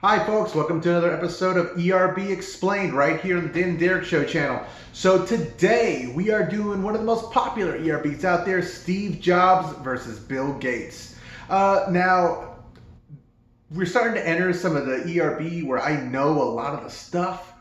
Hi folks, welcome to another episode of ERB Explained right here on the Dan and Derek Show channel. So today we are doing one of the most popular ERBs out there, Steve Jobs versus Bill Gates. Now, we're starting to enter some of the ERB where I know a lot of the stuff,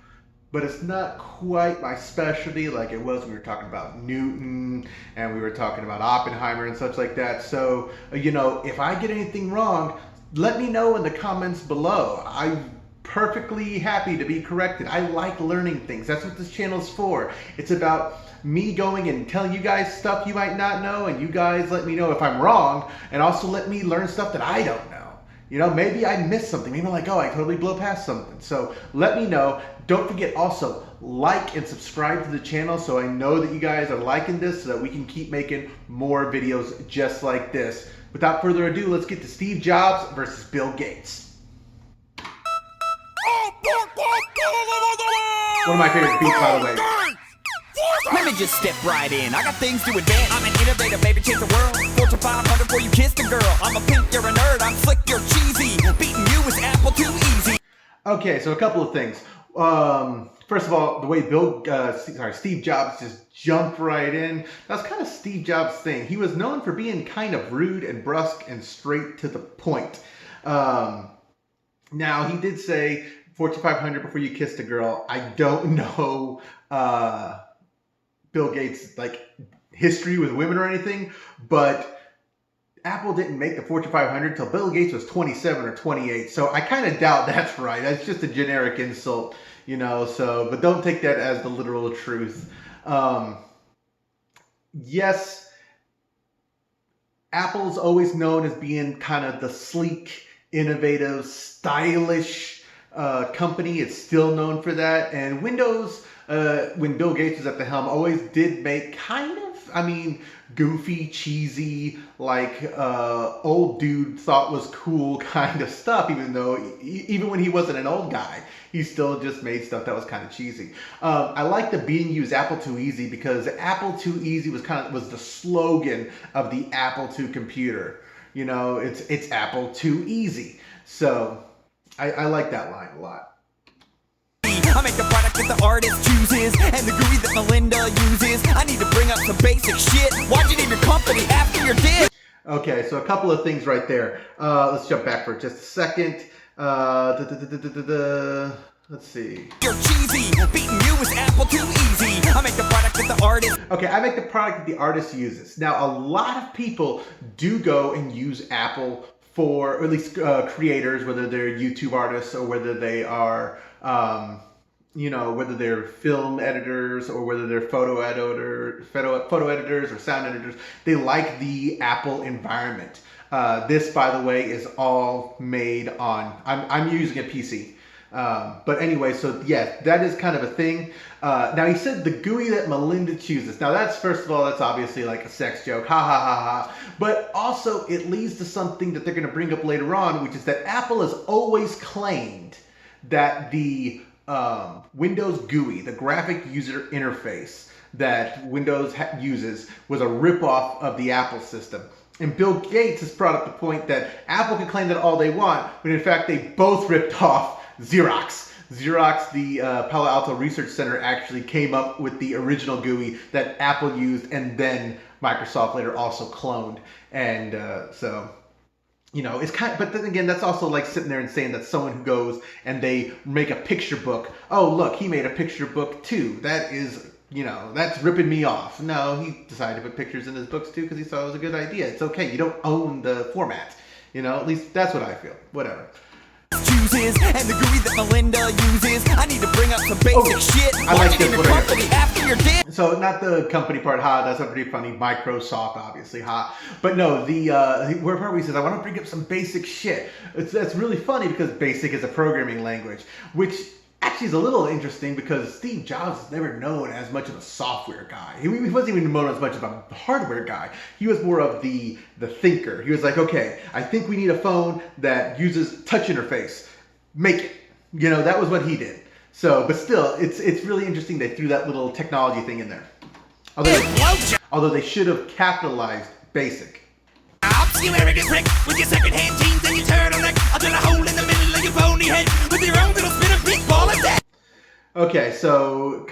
but it's not quite my specialty like it was when we were talking about Newton and we were talking about Oppenheimer and such like that. So, if I get anything wrong, let me know in the comments below. I'm perfectly happy to be corrected. I like learning things. That's what this channel is for. It's about me going and telling you guys stuff you might not know, and you guys let me know if I'm wrong, and also let me learn stuff that I don't know. Maybe I missed something. Maybe I'm like, oh, I totally blow past something. So let me know. Don't forget also, like and subscribe to the channel so I know that you guys are liking this so that we can keep making more videos just like this. Without further ado, let's get to Steve Jobs versus Bill Gates. One of my favorite beats, by the way. Let me just step right in. I got things to advance. I'm an innovator, baby, change the world. Fortune 500 before you kiss the girl. I'm a pink, you're a nerd. I'm slick, you're cheesy. Beating you is apple too easy. Okay, so a couple of things. First of all, the way Steve Jobs just jumped right in, that's kind of Steve Jobs' thing. He was known for being kind of rude and brusque and straight to the point. Now, he did say, Fortune 500 before you kissed a girl. I don't know Bill Gates' history with women or anything, but Apple didn't make the Fortune 500 till Bill Gates was 27 or 28. So I kind of doubt that's right. That's just a generic insult, but don't take that as the literal truth. Yes, Apple's always known as being kind of the sleek, innovative, stylish company. It's still known for that. And Windows, when Bill Gates was at the helm, always did make goofy, cheesy, old dude thought was cool kind of stuff, even when he wasn't an old guy, he still just made stuff that was kind of cheesy. I like the being used Apple II Easy because Apple II Easy was the slogan of the Apple II computer. It's Apple II Easy. So I like that line a lot. I make the product that the artist chooses and the GUI that Melinda uses. I need to bring up some basic shit. Watch it in your company after you're dead. Okay, so a couple of things right there. Let's jump back for just a second. Let's see. You're cheesy. Beating you is Apple too easy. I make the product that the artist. Okay, I make the product that the artist uses. Now, a lot of people do go and use Apple for, or at least creators, whether they're YouTube artists or whether they are, whether they're film editors or whether they're photo editors or sound editors. They like the Apple environment. This, by the way, is all made on, I'm using a PC. But anyway, so yeah, that is kind of a thing. Now he said the GUI that Melinda chooses. Now that's, first of all, that's obviously like a sex joke. Ha ha ha ha. But also it leads to something that they're going to bring up later on, which is that Apple has always claimed that the Windows GUI, the graphic user interface that Windows uses, was a ripoff of the Apple system. And Bill Gates has brought up the point that Apple can claim that all they want, but in fact they both ripped off Xerox. Xerox, the Palo Alto Research Center, actually came up with the original GUI that Apple used, and then Microsoft later also cloned. And it's kind of, but then again, that's also like sitting there and saying that someone who goes and they make a picture book. Oh, look, he made a picture book too. That is, that's ripping me off. No, he decided to put pictures in his books too because he thought it was a good idea. It's okay. You don't own the format. At least that's what I feel. Whatever. Chooses and the GUI that Melinda uses. I need to bring up some basic shit. I like this one company after you're dead. So not the company part, that's pretty funny. Microsoft, obviously, But no, where part where he says, I want to bring up some basic shit. That's really funny because BASIC is a programming language, which actually is a little interesting because Steve Jobs was never known as much of a software guy. He wasn't even known as much of a hardware guy. He was more of the thinker. He was like, okay, I think we need a phone that uses touch interface. Make it. That was what he did. So, but still, it's really interesting they threw that little technology thing in there. Although they should have capitalized BASIC. props, you arrogant prick, with your second-hand jeans and your turtleneck. I'll drill a hole in the middle of your bony head with your own little spinning big ball of death. Okay, so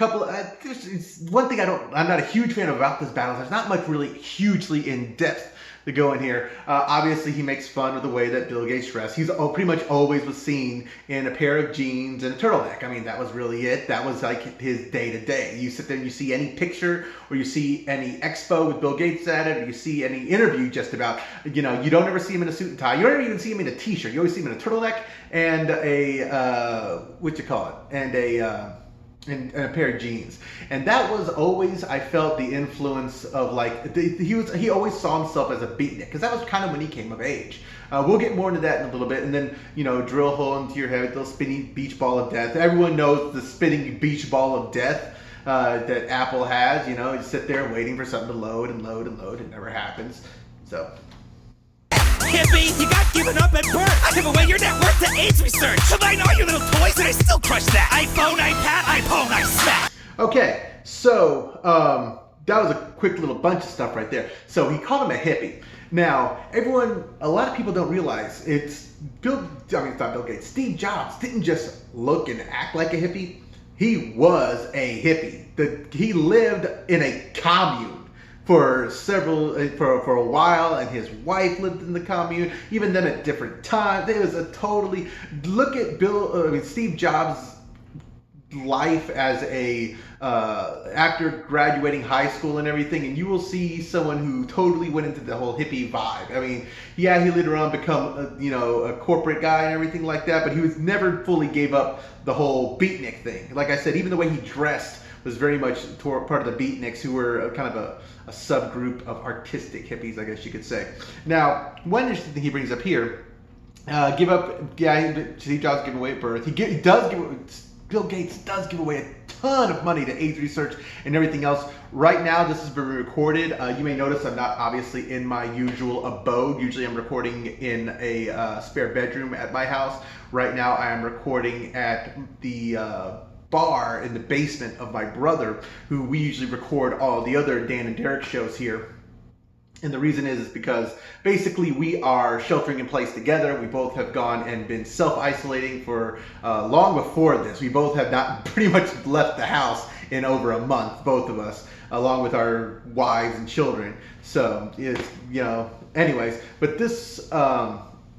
there's one thing I'm not a huge fan about this battle. There's not much really hugely in depth to go in here. Obviously, he makes fun of the way that Bill Gates dressed. He's pretty much always was seen in a pair of jeans and a turtleneck. I mean, that was really it. That was like his day-to-day. You sit there and you see any picture or you see any expo with Bill Gates at it, or you see any interview just about, you don't ever see him in a suit and tie. You don't even see him in a t-shirt. You always see him in a turtleneck and and a pair of jeans. And that was always, I felt, the influence of he always saw himself as a beatnik, because that was kind of when he came of age. We'll get more into that in a little bit. And then, drill a hole into your head, little spinning beach ball of death. Everyone knows the spinning beach ball of death that Apple has. You sit there waiting for something to load and load and load. It never happens. So... Hippie, you got given up at birth. I give away your net worth to AIDS research. Combine all your little toys and I still crush that. iPhone, iPad, iPhone, I smack. Okay, so that was a quick little bunch of stuff right there. So he called him a hippie. Now, a lot of people don't realize it's not Bill Gates. Steve Jobs didn't just look and act like a hippie. He was a hippie. He lived in a commune for a while, and his wife lived in the commune, even them at different times. It was look at Steve Jobs' life as after graduating high school and everything, and you will see someone who totally went into the whole hippie vibe. I mean, yeah, he later on become a corporate guy and everything like that, but he was never fully gave up the whole beatnik thing. Like I said, even the way he dressed was very much part of the beatniks, who were kind of a subgroup of artistic hippies, I guess you could say. Now, one interesting thing he brings up here, Steve Jobs giving away at birth. Bill Gates does give away a ton of money to AIDS research and everything else. Right now, this has been recorded. You may notice I'm not obviously in my usual abode. Usually I'm recording in a spare bedroom at my house. Right now I am recording at the bar in the basement of my brother, who we usually record all the other Dan and Derek shows here. And the reason is because basically we are sheltering in place together. We both have gone and been self-isolating for long before this. We both have not pretty much left the house in over a month, both of us, along with our wives and children. So it's, anyways, but this,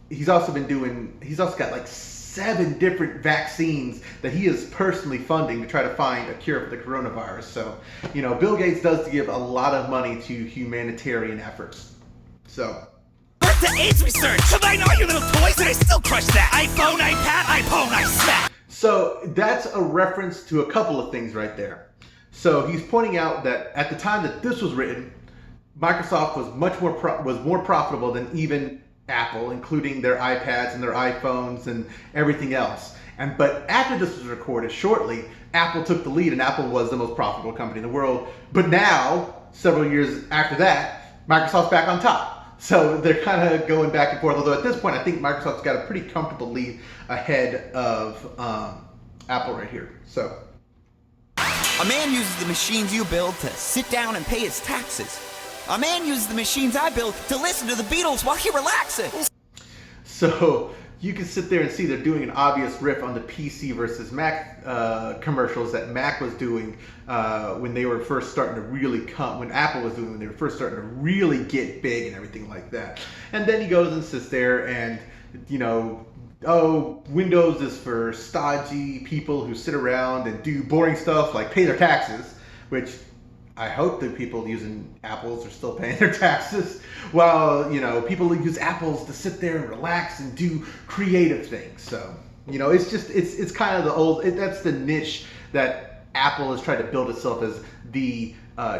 he's also got like 7 different vaccines that he is personally funding to try to find a cure for the coronavirus. So, Bill Gates does give a lot of money to humanitarian efforts. So. To AIDS research. Combine all your little toys and I still crush that. iPhone, iPad, iPhone, I smack. So that's a reference to a couple of things right there. So he's pointing out that at the time that this was written, Microsoft was more profitable than even Apple, including their iPads and their iPhones and everything else. But after this was recorded, shortly, Apple took the lead and Apple was the most profitable company in the world. But now, several years after that, Microsoft's back on top. So they're kind of going back and forth. Although at this point, I think Microsoft's got a pretty comfortable lead ahead of Apple right here. So. A man uses the machines you build to sit down and pay his taxes. A man uses the machines I build to listen to the Beatles while he relaxes. So you can sit there and see they're doing an obvious riff on the PC versus Mac commercials that Mac was doing when they were first starting to really when Apple was doing when they were first starting to really get big and everything like that. And then he goes and sits there and, Windows is for stodgy people who sit around and do boring stuff like pay their taxes, which I hope the people using Apples are still paying their taxes, while, people who use Apples to sit there and relax and do creative things. So, it's kind of that's the niche that Apple has tried to build itself as the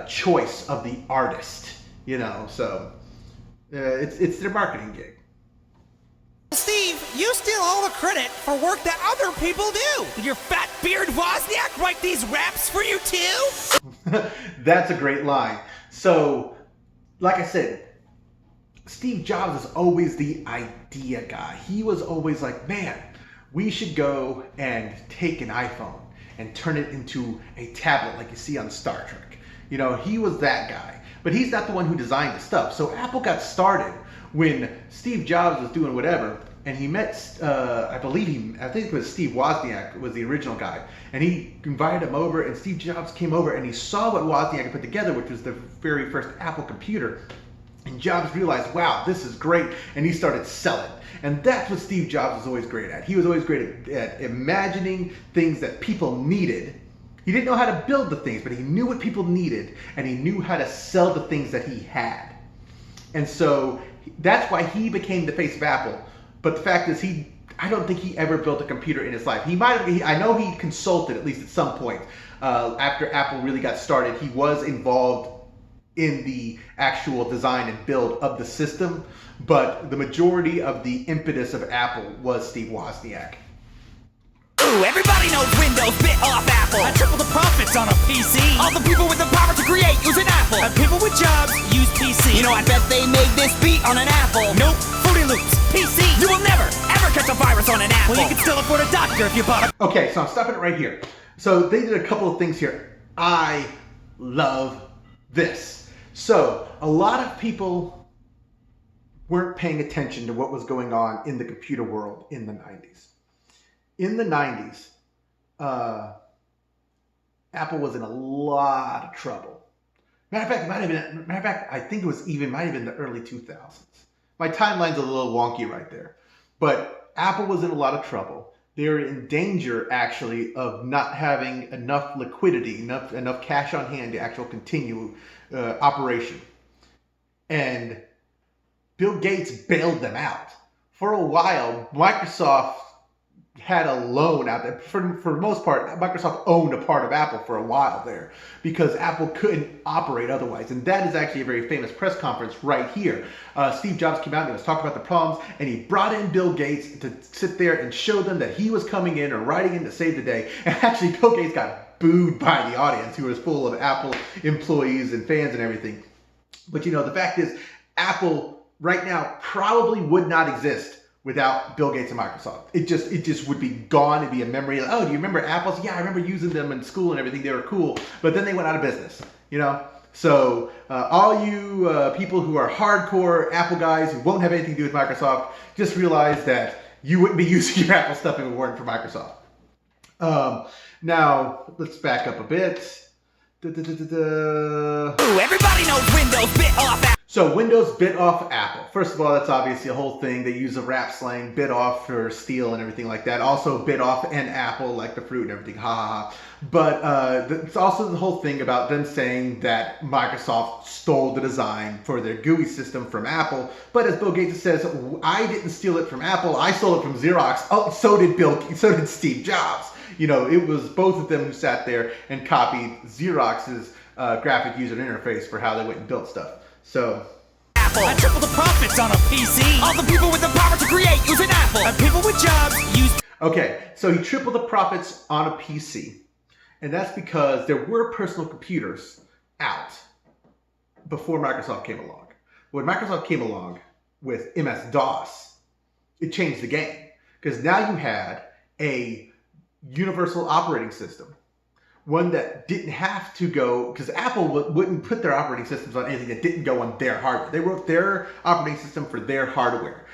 choice of the artist, so it's their marketing gig. Steve, you steal all the credit for work that other people do. Did your fat beard Wozniak write these raps for you too? That's a great line. So, like I said, Steve Jobs is always the idea guy. He was always like, man, we should go and take an iPhone and turn it into a tablet like you see on Star Trek. He was that guy. but he's not the one who designed the stuff. So Apple got started when Steve Jobs was doing whatever, and he met, I think it was Steve Wozniak was the original guy, and he invited him over, and Steve Jobs came over, and he saw what Wozniak had put together, which was the very first Apple computer. And Jobs realized, wow, this is great, and he started selling. And that's what Steve Jobs was always great at. He was always great at imagining things that people needed. He didn't know how to build the things, but he knew what people needed, and he knew how to sell the things that he had. And so that's why he became the face of Apple. But the fact is, I don't think he ever built a computer in his life. I know he consulted at least at some point. After Apple really got started, he was involved in the actual design and build of the system, but the majority of the impetus of Apple was Steve Wozniak. Ooh, everybody knows Windows bit off Apple. I triple the profits on a PC. All the people with the power to create use an Apple. And people with jobs use PC. You know, I bet they made this beat on an Apple. Nope, Fruity Loops, PC. You will never, ever catch a virus on an Apple. Well, you can still afford a doctor if you bought a... Okay, so I'm stopping it right here. So they did a couple of things here. I love this. So a lot of people weren't paying attention to what was going on in the computer world in the 90s. In the 90s, Apple was in a lot of trouble. Matter of fact, I think it might have been the early 2000s. My timeline's a little wonky right there. But Apple was in a lot of trouble. They were in danger, actually, of not having enough liquidity, enough cash on hand to actually continue operation. And Bill Gates bailed them out. For a while, Microsoft had a loan out there. For the most part, Microsoft owned a part of Apple for a while there because Apple couldn't operate otherwise. And that is actually a very famous press conference right here. Steve Jobs came out and was talking about the problems, and he brought in Bill Gates to sit there and show them that he was coming in or riding in to save the day. And actually, Bill Gates got booed by the audience, who was full of Apple employees and fans and everything. But you know, the fact is, Apple right now probably would not exist without Bill Gates and Microsoft. It just would be gone. It'd be a memory. Oh, do you remember Apples? Yeah, I remember using them in school and everything. They were cool. But then they went out of business, you know? So all you people who are hardcore Apple guys who won't have anything to do with Microsoft, just realize that you wouldn't be using your Apple stuff if it weren't for Microsoft. Now, let's back up a bit. Ooh, everybody knows Windows bit off Apple. So Windows bit off Apple. First of all, that's obviously a whole thing. They use a rap slang, bit off for steal and everything like that. Also bit off an apple, like the fruit and everything, ha ha ha. But it's also the whole thing about them saying that Microsoft stole the design for their GUI system from Apple. But as Bill Gates says, I didn't steal it from Apple, I stole it from Xerox. Oh, so did Steve Jobs. You know, it was both of them who sat there and copied Xerox's graphic user interface for how they went and built stuff. So, Apple. I triple the profits on a PC. All the people with the power to create use an Apple. And people with jobs use... Okay, so he tripled the profits on a PC. And that's because there were personal computers out before Microsoft came along. When Microsoft came along with MS-DOS, it changed the game. Because now you had a universal operating system. One that didn't have to go, because Apple wouldn't put their operating systems on anything that didn't go on their hardware. They wrote their operating system for their hardware.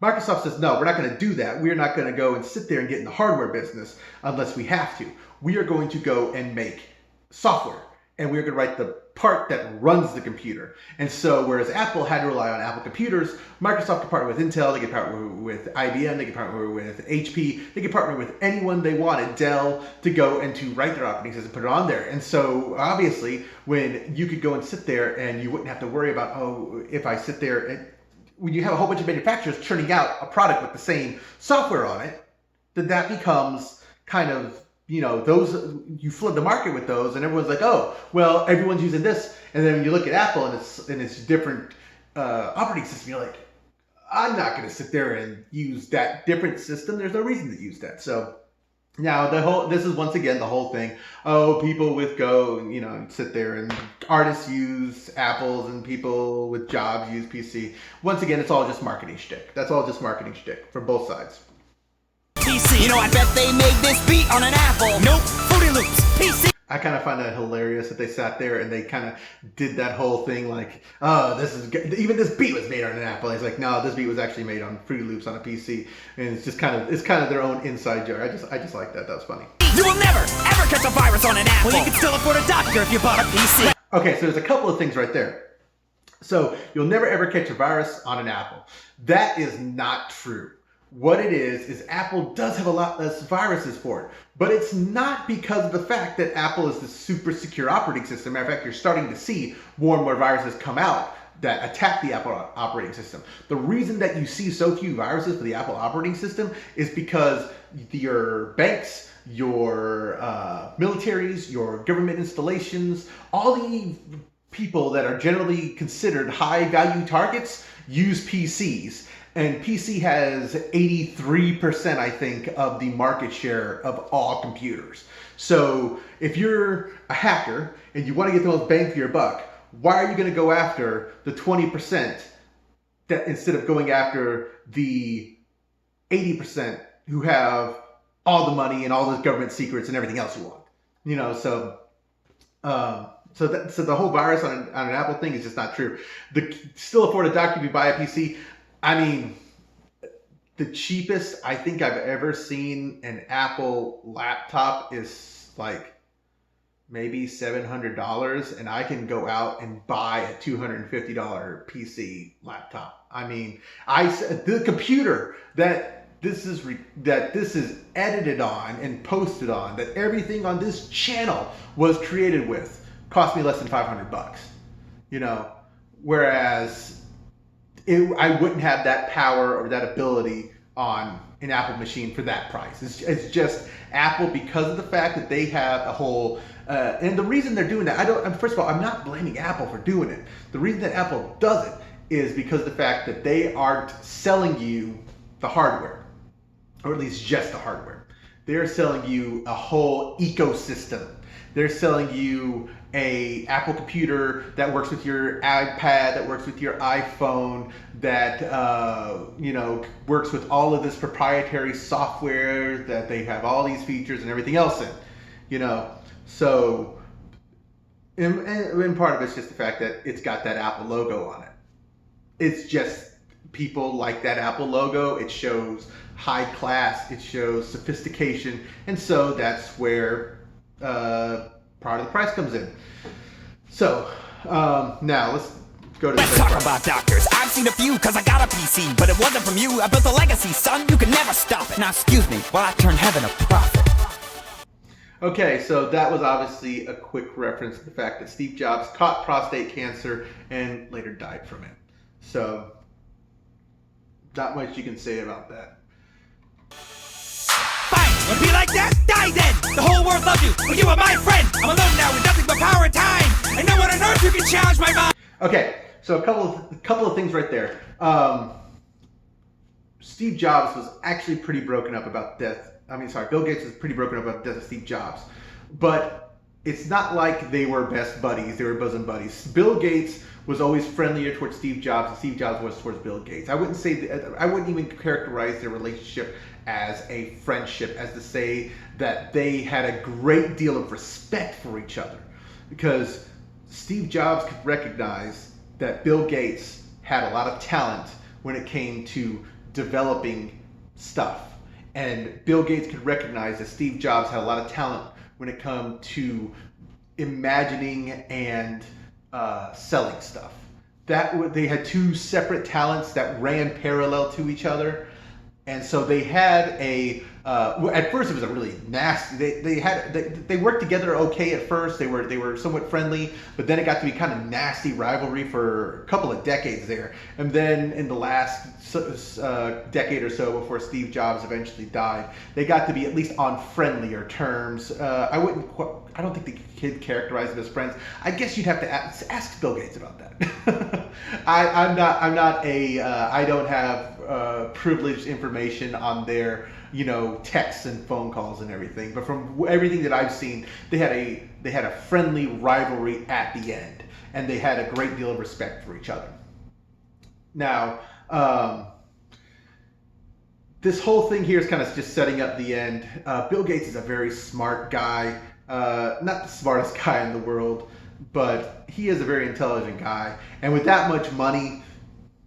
Microsoft says, no, we're not going to do that. We're not going to go and sit there and get in the hardware business unless we have to. We are going to go and make software, and we're going to write the part that runs the computer. And so whereas Apple had to rely on Apple computers, Microsoft could partner with Intel, they could partner with IBM, they could partner with HP, they could partner with anyone they wanted, Dell, to go and to write their operating system, put it on there. And so obviously when you could go and sit there and you wouldn't have to worry about, oh, if I sit there and when you have a whole bunch of manufacturers churning out a product with the same software on it, then that becomes kind of, you know, those, you flood the market with those and everyone's like, oh, well, everyone's using this. And then when you look at Apple and it's different operating system, you're like, I'm not going to sit there and use that different system. There's no reason to use that. So now this is once again the whole thing. Oh, people with Go, you know, sit there and artists use Apples and people with jobs use PC. Once again, it's all just marketing shtick. That's all just marketing shtick from both sides. PC. You know, I bet they made this beat on an Apple. Nope, Fruity Loops, PC. I kind of find that hilarious that they sat there and they kind of did that whole thing like, oh, this is good. Even this beat was made on an Apple. It's like, no, this beat was actually made on Fruity Loops on a PC, and it's just kind of their own inside joke. I just like that. That was funny. You will never, ever catch a virus on an apple. Well, you can still afford a doctor if you bought a PC. Okay, so there's a couple of things right there. So you'll never ever catch a virus on an Apple. That is not true. What it is Apple does have a lot less viruses for it, but it's not because of the fact that Apple is the super secure operating system. Matter of fact, you're starting to see more and more viruses come out that attack the Apple operating system. The reason that you see so few viruses for the Apple operating system is because your banks, your militaries, your government installations, all the people that are generally considered high value targets use PCs. And PC has 83%, I think, of the market share of all computers. So if you're a hacker and you want to get the most bang for your buck, why are you going to go after the 20% that instead of going after the 80% who have all the money and all the government secrets and everything else you want? You know, so the whole virus on an Apple thing is just not true. Still afford a doctor if you buy a PC. I mean, the cheapest I think I've ever seen an Apple laptop is like maybe $700, and I can go out and buy a $250 PC laptop. I mean, the computer that this is edited on and posted on, that everything on this channel was created with, cost me less than $500. You know, whereas I wouldn't have that power or that ability on an Apple machine for that price. It's just Apple, because of the fact that they have a whole, and the reason they're doing that, first of all, I'm not blaming Apple for doing it. The reason that Apple does it is because of the fact that they aren't selling you the hardware, or at least just the hardware. They're selling you a whole ecosystem. They're selling you a Apple computer that works with your iPad, that works with your iPhone, that works with all of this proprietary software, that they have all these features and everything else in. You know, so and part of it's just the fact that it's got that Apple logo on it. It's just people like that Apple logo. It shows high class. It shows sophistication, and so that's where part of the price comes in. So now let's go to the Let's talk about doctors. I've seen a few because I got a PC, but it wasn't from you. I built a legacy, son. You can never stop it. Now excuse me while I turn heaven a profit. Okay, so that was obviously a quick reference to the fact that Steve Jobs caught prostate cancer and later died from it. So not much you can say about that. Fine, wanna be like that? Die then! The whole world loves you, but you are my friend! I'm alone now with nothing but power and time! And no one on earth who can challenge my mind! Okay, so a couple of things right there. Steve Jobs was actually pretty broken up about death. Bill Gates was pretty broken up about the death of Steve Jobs. But it's not like they were best buddies, they were bosom buddies. Bill Gates was always friendlier towards Steve Jobs than Steve Jobs was towards Bill Gates. I wouldn't even characterize their relationship as a friendship, as to say that they had a great deal of respect for each other. Because Steve Jobs could recognize that Bill Gates had a lot of talent when it came to developing stuff. And Bill Gates could recognize that Steve Jobs had a lot of talent when it come to imagining and selling stuff. They had two separate talents that ran parallel to each other. And so they had at first it was a really nasty, they worked together okay at first. They were somewhat friendly, but then it got to be kind of nasty rivalry for a couple of decades there. And then in the last decade or so before Steve Jobs eventually died, they got to be at least on friendlier terms. I don't think they could characterize it as friends. I guess you'd have to ask Bill Gates about that. I don't have privileged information on their texts and phone calls and everything, but from everything that I've seen, they had a friendly rivalry at the end, and they had a great deal of respect for each other. Now, this whole thing here is kind of just setting up the end. Bill Gates is a very smart guy. not the smartest guy in the world, but he is a very intelligent guy. And with that much money,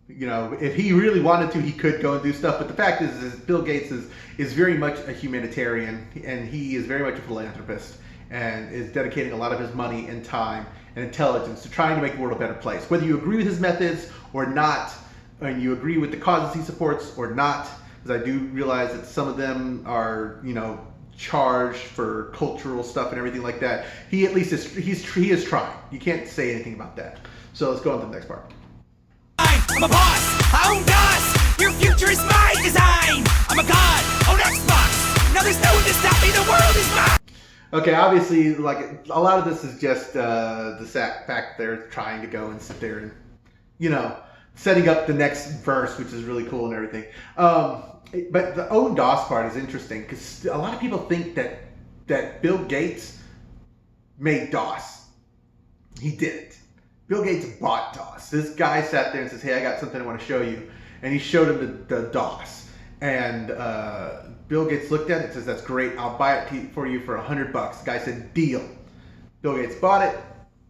you know, if he really wanted to, he could go and do stuff. But the fact is Bill Gates is very much a humanitarian, and he is very much a philanthropist, and is dedicating a lot of his money and time and intelligence to trying to make the world a better place. Whether you agree with his methods or not, and you agree with the causes he supports or not, because I do realize that some of them are, you know, charged for cultural stuff and everything like that. He at least he is trying. You can't say anything about that. So let's go on to the next part. I'm a boss, I own DOS. Your future is my design. I'm a god, own Xbox. Now there's no one to stop me, the world is mine. Okay, obviously, like, a lot of this is just the fact they're trying to go and sit there and, you know, setting up the next verse, which is really cool and everything. But the own DOS part is interesting because a lot of people think that Bill Gates made DOS. He didn't. Bill Gates bought DOS. This guy sat there and says, "Hey, I got something I want to show you," and he showed him the DOS. And Bill Gates looked at it and says, "That's great. I'll buy it for you for $100." The guy said, "Deal." Bill Gates bought it,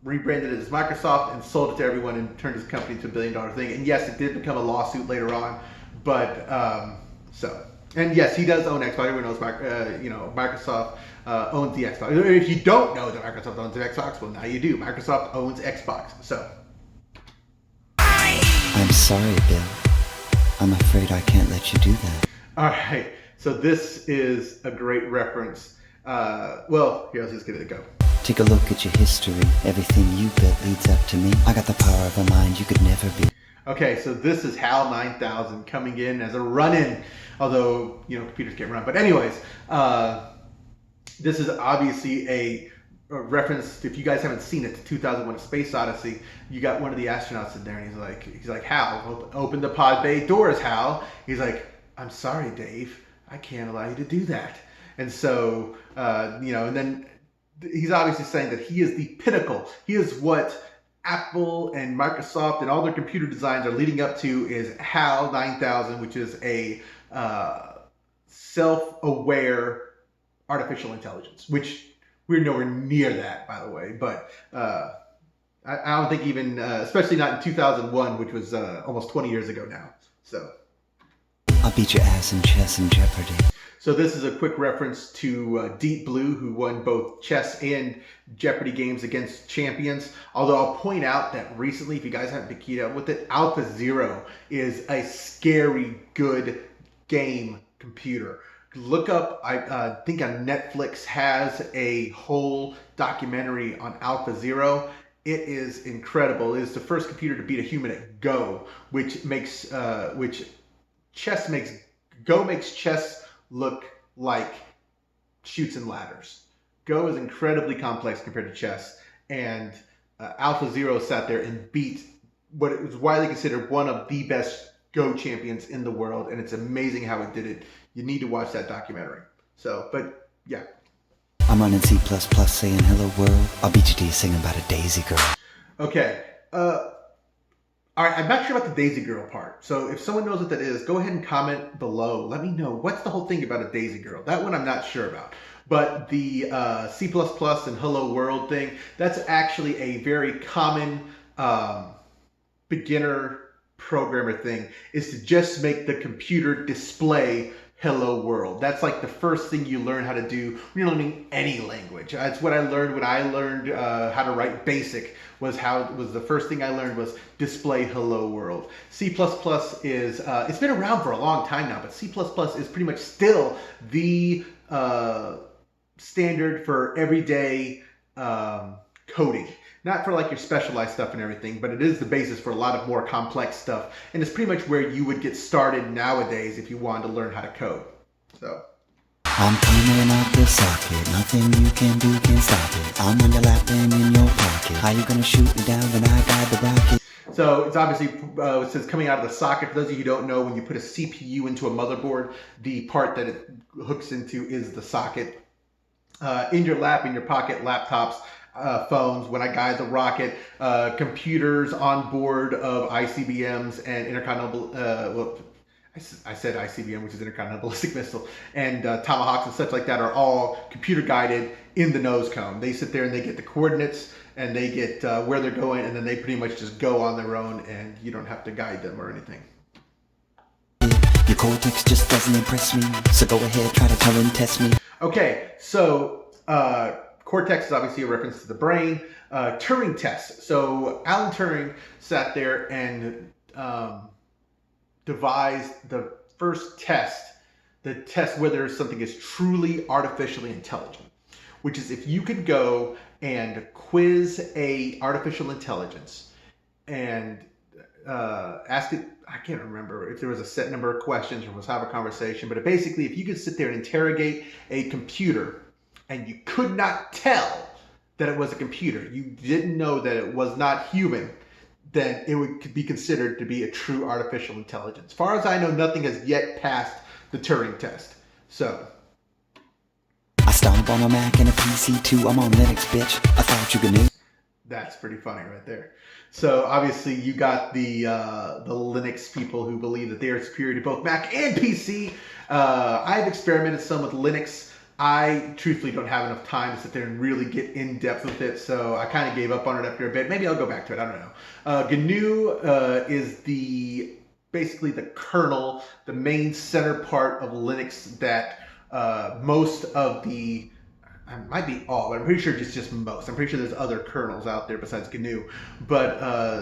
rebranded it as Microsoft, and sold it to everyone, and turned his company into $1 billion thing. And yes, it did become a lawsuit later on, but and yes, he does own Xbox. Everyone knows, you know, Microsoft owns the Xbox. If you don't know that Microsoft owns the Xbox, well, now you do. Microsoft owns Xbox. So, I'm sorry, Bill. I'm afraid I can't let you do that. all right. So this is a great reference. Well, here, let's just get it to go. Take a look at your history. Everything you built leads up to me. I got the power of a mind you could never be. Okay, so this is HAL 9000 coming in as a run-in, although, you know, computers can't run. But anyways, this is obviously a reference. If you guys haven't seen it, to 2001: A Space Odyssey. You got one of the astronauts in there, and he's like, "Hal, open the pod bay doors, Hal." He's like, "I'm sorry, Dave, I can't allow you to do that." And so, you know, and then he's obviously saying that he is the pinnacle. He is what Apple and Microsoft and all their computer designs are leading up to, is HAL 9000, which is a self-aware artificial intelligence, which we're nowhere near that, by the way. But I don't think even, especially not in 2001, which was almost 20 years ago now. So I'll beat your ass in chess and Jeopardy. So this is a quick reference to Deep Blue, who won both chess and Jeopardy games against champions. Although I'll point out that recently, if you guys haven't been keyed up with it, AlphaZero is a scary good game computer. Look up, I think on Netflix has a whole documentary on AlphaZero. It is incredible. It is the first computer to beat a human at Go, which makes Go makes chess look like chutes and ladders. Go is incredibly complex compared to chess, and AlphaZero sat there and beat what it was widely considered one of the best Go champions in the world, and it's amazing how it did it. You need to watch that documentary. So, but yeah. I'm running C++ saying hello world. I'll beat you till you sing about a daisy girl. Okay. All right, I'm not sure about the Daisy Girl part. So if someone knows what that is, go ahead and comment below. Let me know. What's the whole thing about a Daisy Girl? That one I'm not sure about. But the C++ and Hello World thing, that's actually a very common beginner programmer thing, is to just make the computer display Hello World. That's like the first thing you learn how to do when you're learning any language. That's what I learned when I learned how to write BASIC. Was the first thing I learned was display Hello World. C++ is it's been around for a long time now, but C++ is pretty much still the standard for everyday coding. Not for like your specialized stuff and everything, but it is the basis for a lot of more complex stuff. And it's pretty much where you would get started nowadays if you wanted to learn how to code. So. I'm coming out the socket. Nothing you can do can stop it. I'm on your lap and in your pocket. How you gonna shoot me down when I got the rocket? So it's obviously, it says coming out of the socket. For those of you who don't know, when you put a CPU into a motherboard, the part that it hooks into is the socket. In your lap, in your pocket, laptops, phones, when I guide the rocket, computers on board of ICBMs and intercontinental, I I said ICBM, which is Intercontinental Ballistic Missile, and Tomahawks and such like that are all computer guided in the nose cone. They sit there and they get the coordinates and they get where they're going, and then they pretty much just go on their own, and you don't have to guide them or anything. Your cortex just doesn't impress me, so go ahead, try to Turing test me. Okay, so cortex is obviously a reference to the brain. Turing test. So Alan Turing sat there and devised the first test, the test whether something is truly artificially intelligent, which is if you could go and quiz a artificial intelligence and ask it, I can't remember if there was a set number of questions or was have a conversation, but basically if you could sit there and interrogate a computer and you could not tell that it was a computer, you didn't know that it was not human, then it would be considered to be a true artificial intelligence. As far as I know, nothing has yet passed the Turing test. So I stomp on a Mac and a PC too. I'm on Linux, bitch. I thought you knew. that's pretty funny right there. So obviously you got the Linux people who believe that they are superior to both Mac and PC. I've experimented some with Linux. I truthfully don't have enough time to sit there and really get in depth with it, so I kind of gave up on it after a bit. Maybe I'll go back to it. I don't know. GNU is basically the kernel, the main center part of Linux that most of the, might be all, but I'm pretty sure it's just most. I'm pretty sure there's other kernels out there besides GNU, but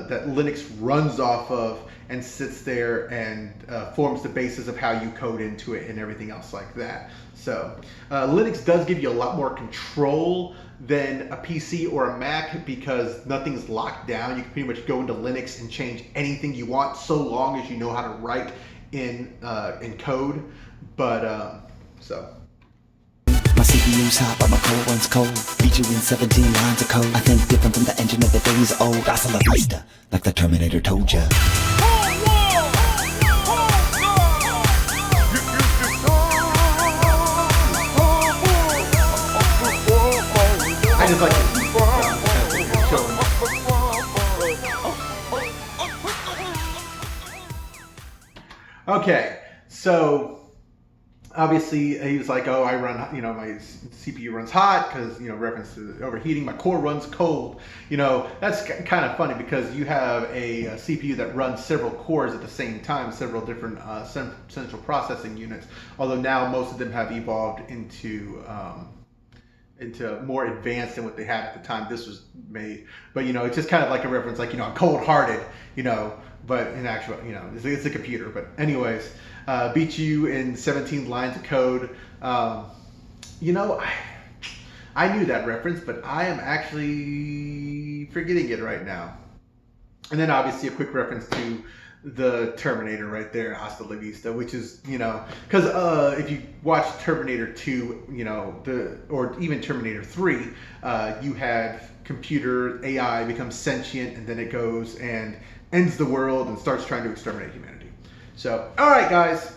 that Linux runs off of and sits there and forms the basis of how you code into it and everything else like that. So Linux does give you a lot more control than a PC or a Mac because nothing's locked down. You can pretty much go into Linux and change anything you want so long as you know how to write in code. But so. My CPU's hot, but my core runs cold. Beat you in 17 lines of code. I think different from the engine of the days old. Hasta la vista, like the Terminator told ya. I just like to Okay, so obviously he was like, oh, I run, my CPU runs hot because, reference to overheating. My core runs cold. That's kind of funny because you have a CPU that runs several cores at the same time, several different central processing units. Although now most of them have evolved into more advanced than what they had at the time this was made. But it's just kind of like a reference, like I'm cold-hearted, but in actual, it's a computer. But anyways, beat you in 17 lines of code. I knew that reference, but I am actually forgetting it right now. And then obviously a quick reference to the Terminator right there, hasta la vista, which is, because if you watch Terminator 2, or even Terminator 3, you had computer AI become sentient, and then it goes and ends the world and starts trying to exterminate humanity. So, all right, guys,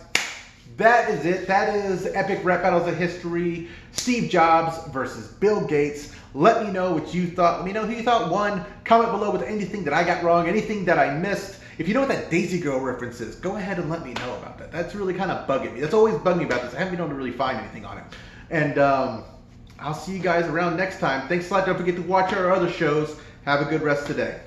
that is it. That is Epic Rap Battles of History, Steve Jobs versus Bill Gates. Let me know what you thought. Let me know who you thought won. Comment below with anything that I got wrong, anything that I missed. If you know what that Daisy Girl reference is, go ahead and let me know about that. That's really kind of bugging me. That's always bugging me about this. I haven't been able to really find anything on it. And I'll see you guys around next time. Thanks a lot. Don't forget to watch our other shows. Have a good rest of the day.